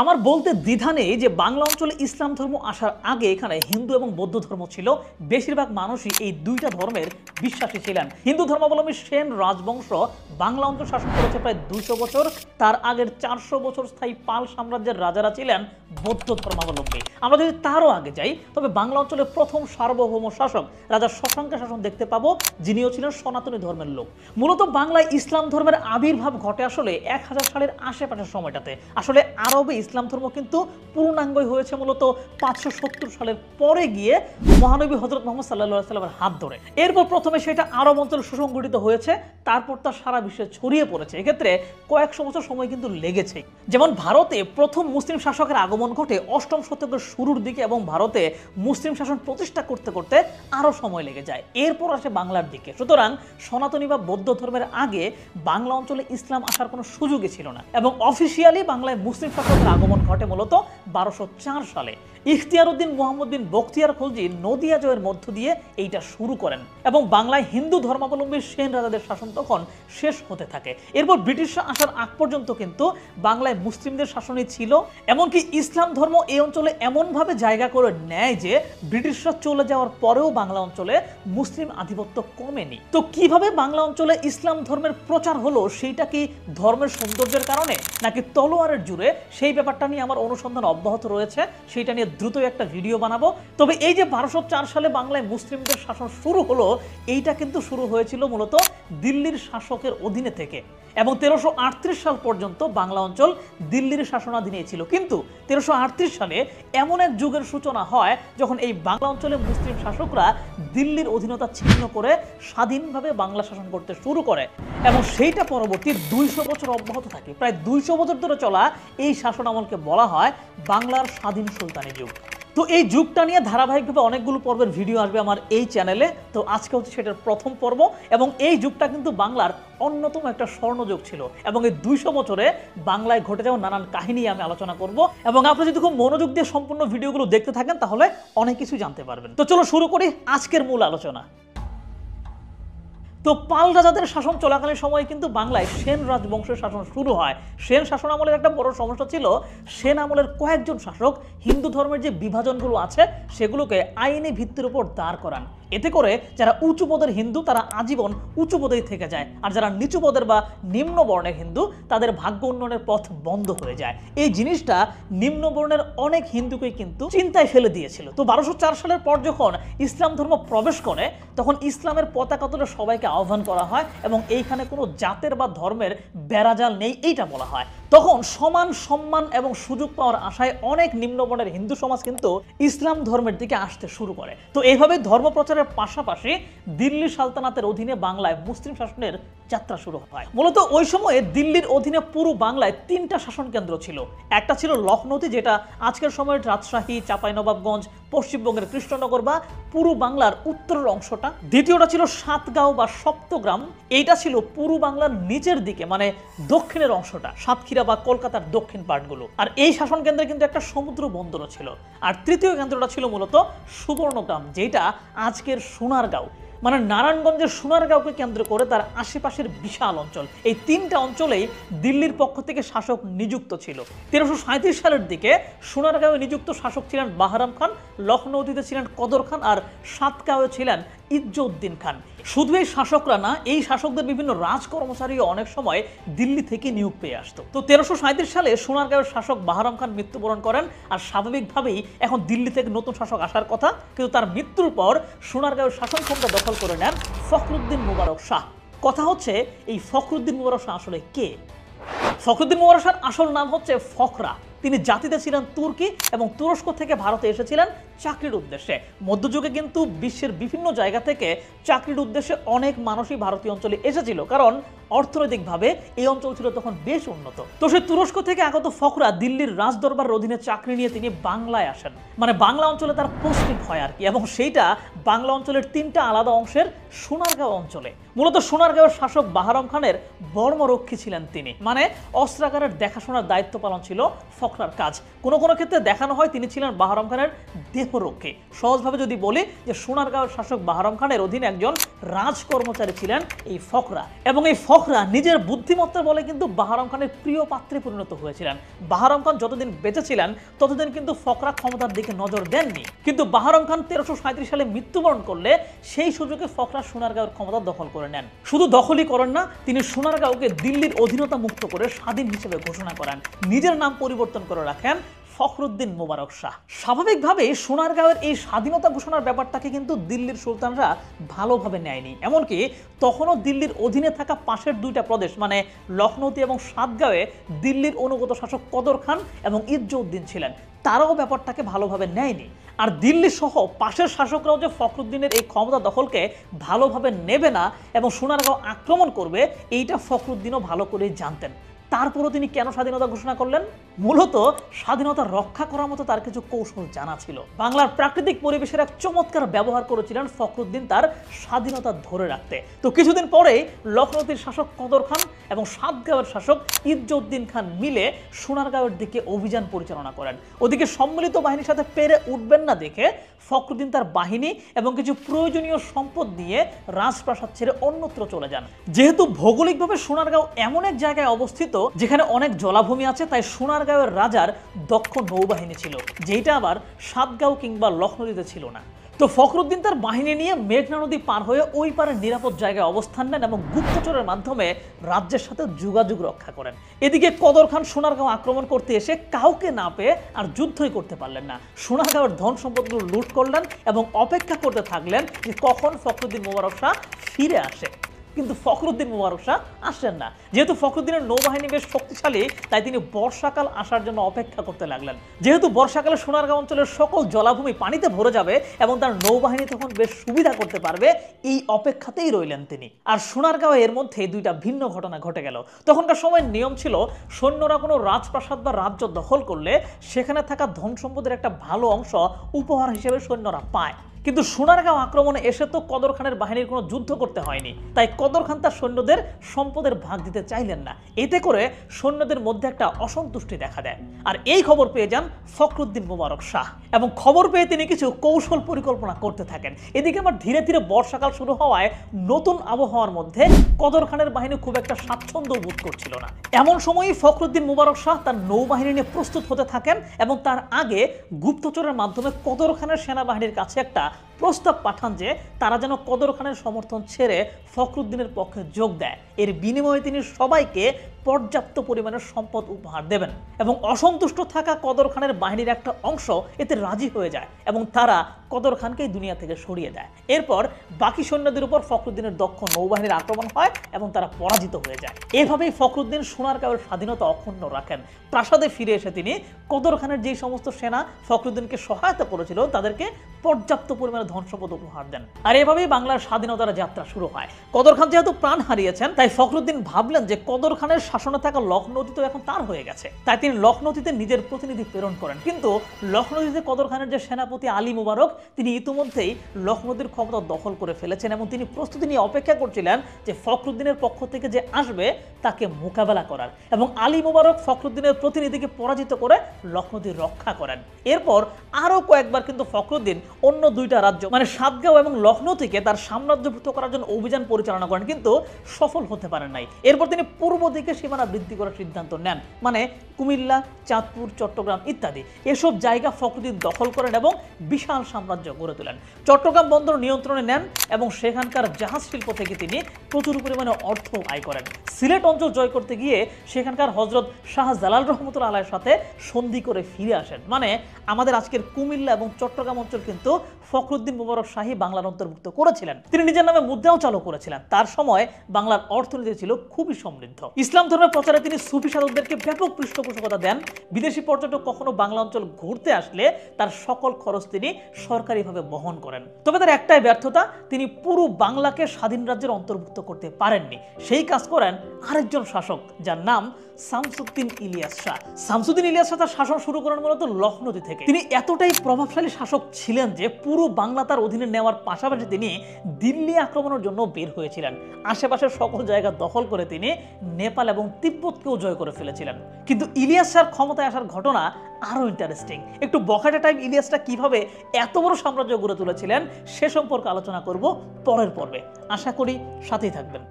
আমার বলতে দ্বিধা নেই যে বাংলা অঞ্চলে ইসলাম ধর্ম আসার আগে এখানে হিন্দু এবং বৌদ্ধ ধর্ম ছিল। বেশিরভাগ মানুষই এই দুইটা ধর্মের বিশ্বাসী ছিলেন। হিন্দু ধর্মাবলম্বী সেন রাজবংশ বাংলা অঞ্চল শাসন করেছে প্রায় 200 বছর। তার আগের 400 বছর স্থায়ী পাল সাম্রাজ্যের রাজারা ছিলেন বৌদ্ধ ধর্মাবলম্বী। আমরা যদি তারও আগে যাই তবে বাংলা অঞ্চলের প্রথম সার্বভৌম শাসক রাজা শশাঙ্কের শাসন দেখতে পাবো, যিনিও ছিলেন সনাতনী ধর্মের লোক। মূলত বাংলায় ইসলাম ধর্মের আবির্ভাব ঘটে আসলে 1000 সালের আশেপাশের সময়টাতে। আসলে আরবে ইসলাম ধর্ম কিন্তু পূর্ণাঙ্গই হয়েছে মূলত 570 সালের পরে গিয়ে মহানবী হযরত মুহাম্মদ সাল্লাল্লাহু আলাইহি ওয়াসাল্লামের হাত ধরে। এরপর প্রথমে সেটা আরব অঞ্চলে সুসংগঠিত হয়েছে, তারপর তা সারা বিশ্বে ছড়িয়ে পড়েছে। এক্ষেত্রে কয়েকশো বছর সময় কিন্তু লেগেছে। যেমন ভারতে প্রথম মুসলিম শাসকের আগমন ঘটে 8ম শতকের শুরুর দিকে এবং ভারতে মুসলিম শাসন প্রতিষ্ঠা করতে করতে আরও সময় লেগে যায়। এরপর আসে বাংলার দিকে। সুতরাং সনাতনী বা বৌদ্ধ ধর্মের আগে বাংলা অঞ্চলে ইসলাম আসার কোনো সুযোগই ছিল না এবং অফিসিয়ালি বাংলায় মুসলিম শাসকের আগমন ঘটে মূলত 1204 সালে। ইখতিয়ারউদ্দিন মুহাম্মদ বিন বখতিয়ার খলজি নদিয়া জয়ের মধ্য দিয়ে এইটা শুরু করেন এবং বাংলায় হিন্দু ধর্মাবলম্বী সেন রাজাদের শাসন তখন শেষ হতে থাকে। এরপর ব্রিটিশরা আসার আগ পর্যন্ত কিন্তু বাংলায় মুসলিমদের শাসনই ছিল। এমনকি ইসলাম ধর্ম এই অঞ্চলে এমনভাবে জায়গা করে নেয় যে ব্রিটিশরা চলে যাওয়ার পরেও বাংলা অঞ্চলে মুসলিম আধিপত্য কমেনি। তো কিভাবে বাংলা অঞ্চলে ইসলাম ধর্মের প্রচার হলো, সেইটা কি ধর্মের সৌন্দর্যের কারণে নাকি তলোয়ারের জুড়ে, সেই ব্যাপারটা নিয়ে আমার অনুসন্ধান অব্যাহত রয়েছে। সেইটা নিয়ে দ্রুতই একটা ভিডিও বানাবো। তবে এই যে 1204 সালে বাংলায় মুসলিমদের শাসন শুরু হলো, এইটা কিন্তু শুরু হয়েছিল মূলত দিল্লির শাসকের অধীনে থেকে এবং 1338 সাল পর্যন্ত বাংলা অঞ্চল দিল্লির শাসনাধীনে ছিল। কিন্তু 1338 সালে এমন এক যুগের সূচনা হয় যখন এই বাংলা অঞ্চলে মুসলিম শাসকরা দিল্লির অধীনতা ছিন্ন করে স্বাধীনভাবে বাংলা শাসন করতে শুরু করে এবং সেইটা পরবর্তী 200 বছর অব্যাহত থাকে। প্রায় 200 বছর ধরে চলা এই শাসন আমলকে বলা হয় বাংলার স্বাধীন সুলতানি যুগ। তো এই যুগটা নিয়ে ধারাবাহিকভাবে অনেকগুলো পর্বের ভিডিও আসবে আমার এই চ্যানেলে। তো আজকে হচ্ছে সেটার প্রথম পর্ব এবং এই যুগটা কিন্তু বাংলার অন্যতম একটা স্বর্ণযুগ ছিল এবং এই 200 বছরে বাংলায় ঘটে যাওয়া নানান কাহিনী আমি আলোচনা করব এবং আপনি যদি খুব মনোযোগ দিয়ে সম্পূর্ণ ভিডিওগুলো দেখতে থাকেন তাহলে অনেক কিছু জানতে পারবেন। তো চলো শুরু করি আজকের মূল আলোচনা। তো পাল রাজাদের শাসন চলাকালীন সময়ে কিন্তু বাংলায় সেন রাজবংশের শাসন শুরু হয়। সেন শাসন আমলের একটা বড় সমস্যা ছিল, সেন আমলের কয়েকজন শাসক হিন্দু ধর্মের যে বিভাজনগুলো আছে সেগুলোকে আইনি ভিত্তির উপর দাঁড় করান। এতে করে যারা উঁচু পদের হিন্দু তারা আজীবন উঁচু পদেই থেকে যায়, আর যারা নিচু পদের বা নিম্ন বর্ণের হিন্দু তাদের ভাগ্য উন্নয়নের পথ বন্ধ হয়ে যায়। এই জিনিসটা নিম্ন বর্ণের অনেক হিন্দুকেই কিন্তু চিন্তায় ফেলে দিয়েছিল। তো 1204 সালের পর যখন ইসলাম ধর্ম প্রবেশ করে তখন ইসলামের পতাকা তুলে সবাইকে আহ্বান করা হয় এবং এইখানে কোনো জাতের বা ধর্মের বেড়াজাল নেই এইটা বলা হয়। তখন সমান সম্মান এবং সুযোগ পাওয়ার আশায় অনেক নিম্নবর্ণের হিন্দু সমাজ কিন্তু ইসলাম ধর্মের দিকে আসতে শুরু করে। তো এইভাবে ধর্ম প্রচারের পাশাপাশি দিল্লি সালতানাতের অধীনে বাংলায় মুসলিম শাসনের যাত্রা শুরু হয়। মূলত ওই সময়ে দিল্লির অধীনে পুরো বাংলায় 3টা শাসন কেন্দ্র ছিল। একটা ছিল লখনৌতি, যেটা আজকের সময়ের রাজশাহী, চাঁপাইনবাবগঞ্জ, পশ্চিমবঙ্গের কৃষ্ণনগর বা পুরো বাংলার উত্তরের অংশটা। দ্বিতীয়টা ছিল সাতগাঁও বা সপ্তগ্রাম, এইটা ছিল পুরো বাংলার নিচের দিকে মানে দক্ষিণের অংশটা, সাতক্ষীরা বা কলকাতার দক্ষিণ পার্টগুলো। আর এই শাসন কেন্দ্রে কিন্তু একটা সমুদ্র বন্দরও ছিল। আর তৃতীয় কেন্দ্রটা ছিল মূলত সুবর্ণগ্রাম, যেটা আজকের সোনারগাঁও মানে নারায়ণগঞ্জের সোনারগাঁওকে কেন্দ্র করে তার আশেপাশের বিশাল অঞ্চল। এই 3টা অঞ্চলেই দিল্লির পক্ষ থেকে শাসক নিযুক্ত ছিল। 1337 সালের দিকে সোনারগাঁওয়ে নিযুক্ত শাসক ছিলেন বাহরাম খান, লখনৌতিতে ছিলেন কদর খান আর সাতগাঁওয়ে ছিলেন ইজ্জউদ্দিন খান। শুধু এই শাসকরা না, এই শাসকদের বিভিন্ন রাজকর্মচারীও অনেক সময় দিল্লি থেকে নিয়োগ পেয়ে আসতো। তো 1337 সালে সোনারগাঁওয়ের শাসক বাহরাম খান মৃত্যুবরণ করেন আর স্বাভাবিকভাবেই এখন দিল্লি থেকে নতুন শাসক আসার কথা, কিন্তু তার মৃত্যুর পর সোনারগাঁওয়ের শাসন ক্ষমতা দখল করে নেন ফখরুদ্দিন মুবারক শাহ। কথা হচ্ছে এই ফখরুদ্দিন মুবারক শাহ আসলে কে? ফখরুদ্দিন মুবারক শাহর আসল নাম হচ্ছে ফখরা। তিনি জাতিতে ছিলেন তুর্কি এবং তুরস্ক থেকে ভারতে এসেছিলেন চাকরির উদ্দেশ্যে। মধ্যযুগে কিন্তু বিশ্বের বিভিন্ন জায়গা থেকে চাকরির উদ্দেশ্যে অনেক মানুষই ভারতীয় অঞ্চলে এসেছিল, কারণ অর্থনৈতিকভাবে এই অঞ্চল ছিল তখন বেশ উন্নত। তো সে তুরস্ক থেকে আগত ফখরা দিল্লির রাজদরবার অধীনে চাকরি নিয়ে তিনি বাংলায় আসেন, মানে বাংলা অঞ্চলে তার পোস্টিং হয় আর কি, এবং সেইটা বাংলা অঞ্চলের 3টা আলাদা অংশের সোনারগাঁও অঞ্চলে। মূলত সোনারগাঁওয়ের শাসক বাহরাম খানের বর্মরক্ষী ছিলেন তিনি, মানে অস্ত্রাগারের দেখাশোনার দায়িত্ব পালন ছিল ফখরার কাজ। কোনো কোনো ক্ষেত্রে দেখানো হয় তিনি ছিলেন বাহরাম খানের দেহরক্ষী। সহজভাবে যদি বলি যে সোনারগাঁওয়ের শাসক বাহরাম খানের অধীনে একজন রাজকর্মচারী ছিলেন এই ফখরা, এবং এই ফখরা নিজের বুদ্ধিমত্তার বলে কিন্তু বাহরাম খানের প্রিয় পাত্রে পরিণত হয়েছিলেন। বাহরাম খান যতদিন বেঁচে ছিলেন ততদিন কিন্তু ফখরা ক্ষমতার দিকে নজর দেননি, কিন্তু বাহরাম খান 1337 সালে মৃত্যুবরণ করলে সেই সুযোগে ফখরা সোনারগাঁওয়ের ক্ষমতা দখল করে নেন। শুধু দখলই করেন না, তিনি সোনারগাঁওকে দিল্লির অধীনতা মুক্ত করে স্বাধীন হিসেবে ঘোষণা করেন। নিজের নাম পরিবর্তন করে রাখেন ফখরুদ্দিন মোবারক শাহ। স্বাভাবিকভাবেই সোনারগাঁওয়ের এই স্বাধীনতা ঘোষণার ব্যাপারটাকে কিন্তু দিল্লির সুলতানরা ভালোভাবে নেয়নি। এমনকি তখনও দিল্লির অধীনে থাকা পাশের দুইটা প্রদেশ মানে লখনৌতি এবং সাতগাঁওয়ে দিল্লির অনুগত শাসক কদর খান এবং ইজ্জউদ্দিন ছিলেন, তারাও ব্যাপারটাকে ভালোভাবে নেয়নি। আর দিল্লি সহ পাশের শাসকরাও যে ফখরুদ্দিনের এই ক্ষমতা দখলকে ভালোভাবে নেবে না এবং সোনারগাঁও আক্রমণ করবে, এইটা ফখরুদ্দিনও ভালো করেই জানতেন। তারপরও তিনি কেন স্বাধীনতা ঘোষণা করলেন? মূলত স্বাধীনতা রক্ষা করার মতো তার কিছু কৌশল জানা ছিল। বাংলার প্রাকৃতিক পরিবেশের এক চমৎকার ব্যবহার করেছিলেন ফখরুদ্দিন তার স্বাধীনতা ধরে রাখতে। তো কিছুদিন পরেই লখনৌতির শাসক কদর খান এবং সাতগাঁওয়ের শাসক ইজ্জউদ্দিন খান মিলে সোনারগাঁওয়ের দিকে অভিযান পরিচালনা করেন। ওদিকে সম্মিলিত বাহিনীর সাথে পেরে উঠবেন না দেখে ফখরুদ্দিন তার বাহিনী এবং কিছু প্রয়োজনীয় সম্পদ নিয়ে রাজপ্রাসাদ ছেড়ে অন্যত্র চলে যান। যেহেতু ভৌগোলিকভাবে সোনারগাঁও এমন এক জায়গায় অবস্থিত যেখানে অনেক জলাভূমি আছে, তাই সোনারগাঁওয়ের রাজার দক্ষ নৌবাহিনী ছিল, যেটা আবার সাতগাঁও কিংবা লখনৌতিতে ছিল না। তো ফখরুদ্দিন তার বাহিনী নিয়ে মেঘনা নদী পার হয়ে ওই পারে নিরাপদ জায়গায় অবস্থান নেন এবং গুপ্তচরের মাধ্যমে রাজ্যের সাথে যোগাযোগ রক্ষা করেন। এদিকে কদর খান সোনারগাঁও আক্রমণ করতে এসে কাউকে না পেয়ে আর যুদ্ধই করতে পারলেন না। সোনারগাঁওয়ের ধন সম্পদগুলো লুট করলেন এবং অপেক্ষা করতে থাকলেন যে কখন ফখরুদ্দিন মোবারক শাহ ফিরে আসে। কিন্তু ফখরুদ্দিন মোবারক শাহ আসেন না। যেহেতু ফখরুদ্দিনের নৌবাহিনী বেশ শক্তিশালী, তাই তিনি বর্ষাকাল আসার জন্য অপেক্ষা করতে লাগলেন। যেহেতু বর্ষাকালে সোনারগাঁও অঞ্চলের সকল জলাভূমি পানিতে ভরে যাবে এবং তার নৌবাহিনী তখন বেশ সুবিধা করতে পারবে, এই অপেক্ষাতেই রইলেন তিনি। আর সোনারগাঁও এর মধ্যে দুইটা ভিন্ন ঘটনা ঘটে গেল। তখনকার সময়ের নিয়ম ছিল সৈন্যরা কোনো রাজপ্রাসাদ বা রাজ্য দখল করলে সেখানে থাকা ধন সম্পদের একটা ভালো অংশ উপহার হিসেবে সৈন্যরা পায়। কিন্তু সোনারগাঁও আক্রমণে এসে তো কদর খানের বাহিনীর কোনো যুদ্ধ করতে হয়নি, তাই কদর খান তার সৈন্যদের সম্পদের ভাগ দিতে চাইলেন না। এতে করে সৈন্যদের মধ্যে একটা অসন্তুষ্টি দেখা দেয়। আর এই খবর পেয়ে যান ফখরুদ্দিন মোবারক শাহ এবং খবর পেয়ে তিনি কিছু কৌশল পরিকল্পনা করতে থাকেন। এদিকে আবার ধীরে ধীরে বর্ষাকাল শুরু হওয়ায় নতুন আবহাওয়ার মধ্যে কদর খানের বাহিনী খুব একটা স্বাচ্ছন্দ্য বোধ করছিল না। এমন সময়ই ফখরুদ্দিন মোবারক শাহ তার নৌবাহিনী নিয়ে প্রস্তুত হতে থাকেন এবং তার আগে গুপ্তচরের মাধ্যমে কদর খানের সেনাবাহিনীর কাছে একটা প্রস্তাব পাঠান যে তারা যেন কদর খানের সমর্থন ছেড়ে ফখরুদ্দিনের পক্ষে যোগ দেয়। এর বিনিময়ে তিনি সবাইকে পর্যাপ্ত পরিমাণের সম্পদ উপহার দেবেন এবং অসন্তুষ্ট থাকা কদর খানের বাহিনীর একটা অংশ এতে রাজি হয়ে যায় এবং তারা কদর খানকেই দুনিয়া থেকে সরিয়ে দেয়। এরপর বাকি সৈন্যদের উপর ফখরুদ্দিনের দক্ষ নৌবাহিনীর আক্রমণ হয় এবং তারা পরাজিত হয়ে যায়। এভাবেই ফখরুদ্দিন সোনারগাঁওয়ের স্বাধীনতা অক্ষুণ্ণ রাখেন। প্রাসাদে ফিরে এসে তিনি কদর খানের যেই সমস্ত সেনা ফখরুদ্দিনকে সহায়তা করেছিল তাদেরকে পর্যাপ্ত পরিমাণে ধন সম্পদ উপহার দেন। আর এভাবেই বাংলার স্বাধীনতার যাত্রা শুরু হয়। কদর খান যেহেতু প্রাণ হারিয়েছেন, তাই ফখরুদ্দিন ভাবলেন যে কদর খানের শাসনে থাকা লখনৌতি তো এখন তার হয়ে গেছে, তাই তিনি লখনৌতিতে নিজের প্রতিনিধি প্রেরণ করেন। কিন্তু লখনৌতিতে কদর খানের যে সেনাপতি আলী মুবারক, তিনি ইতিমধ্যেই লখনৌতির ক্ষমতা দখল করে ফেলেছেন এবং তিনি প্রস্তুতি নিয়ে অপেক্ষা করছিলেন যে ফখরুদ্দিনের পক্ষ থেকে যে আসবে তাকে মোকাবেলা করার। এবং আলী মুবারক ফখরুদ্দিনের প্রতিনিধিকে পরাজিত করে লখনৌতি রক্ষা করেন। এরপর আরও কয়েকবার কিন্তু ফখরুদ্দিন অন্য দুইটা রাজ্য মানে সাতগাঁও এবং লখনৌতিকে তার সাম্রাজ্যভুক্ত করার জন্য অভিযান পরিচালনা করেন, কিন্তু সফল হতে পারেন নাই। এরপর তিনি পূর্ব দিকে সীমানা বৃদ্ধি করার সিদ্ধান্ত নেন, মানে কুমিল্লা, চাঁদপুর, চট্টগ্রাম ইত্যাদি এসব জায়গা ফখরুদ্দিন দখল করেন এবং বিশাল সাম্রাজ্য গড়ে তোলেন। চট্টগ্রাম বন্দর নিয়ন্ত্রণে নেন এবং সেখানকার জাহাজ শিল্প থেকে তিনি প্রচুর পরিমাণে অর্থ আয় করেন। সিলেট অঞ্চল জয় করতে গিয়ে সেখানকার হজরত শাহজালাল রহমতুল্লাহ আলাইহির সাথে সন্ধি করে ফিরে আসেন। মানে আমাদের আজকের কুমিল্লা এবং চট্টগ্রাম অঞ্চল কিন্তু ফখরুদ্দিন মোবারক শাহী বাংলার অন্তর্ভুক্ত করেছিলেন। তিনি নিজের নামে মুদ্রাও চালু করেছিলেন। তার সময় বাংলার অর্থনীতি ছিল খুবই সমৃদ্ধ। ইসলাম ধর্মের প্রচারে তিনি সুফি সাধকদেরকে ব্যাপক পৃষ্ঠপোষকতা দেন। বিদেশি পর্যটক কখনো বাংলা অঞ্চল ঘুরতে আসলে তার সকল খরচ তিনি সরকারিভাবে বহন করেন। তবে তার একটাই ব্যর্থতা, তিনি পুরো বাংলাকে স্বাধীন রাজ্যের অন্তর্ভুক্ত করতে পারেননি। সেই কাজ করেন আরেকজন শাসক, যার নাম শামসুদ্দিন ইলিয়াস শাহ। শামসুদ্দিন ইলিয়াস শাহ তার শাসন শুরু করেন মূলত লখনৌতি থেকে। তিনি এতটাই প্রভাবশালী শাসক ছিলেন যে পুরো বাংলা তার অধীনে নেওয়ার পাশাপাশি তিনি দিল্লি আক্রমণের জন্য বের হয়েছিলেন। আশেপাশের সকল জায়গা দখল করে তিনি নেপাল এবং তিব্বতকেও জয় করে ফেলেছিলেন। কিন্তু ইলিয়াস শাহর ক্ষমতায় আসার ঘটনা আরো ইন্টারেস্টিং। একটু বখাটে টাইম ইলিয়াসটা কিভাবে এত বড় সাম্রাজ্য গড়ে তুলেছিলেন সে সম্পর্কে আলোচনা করব পরের পর্বে। আশা করি সাথেই থাকবেন।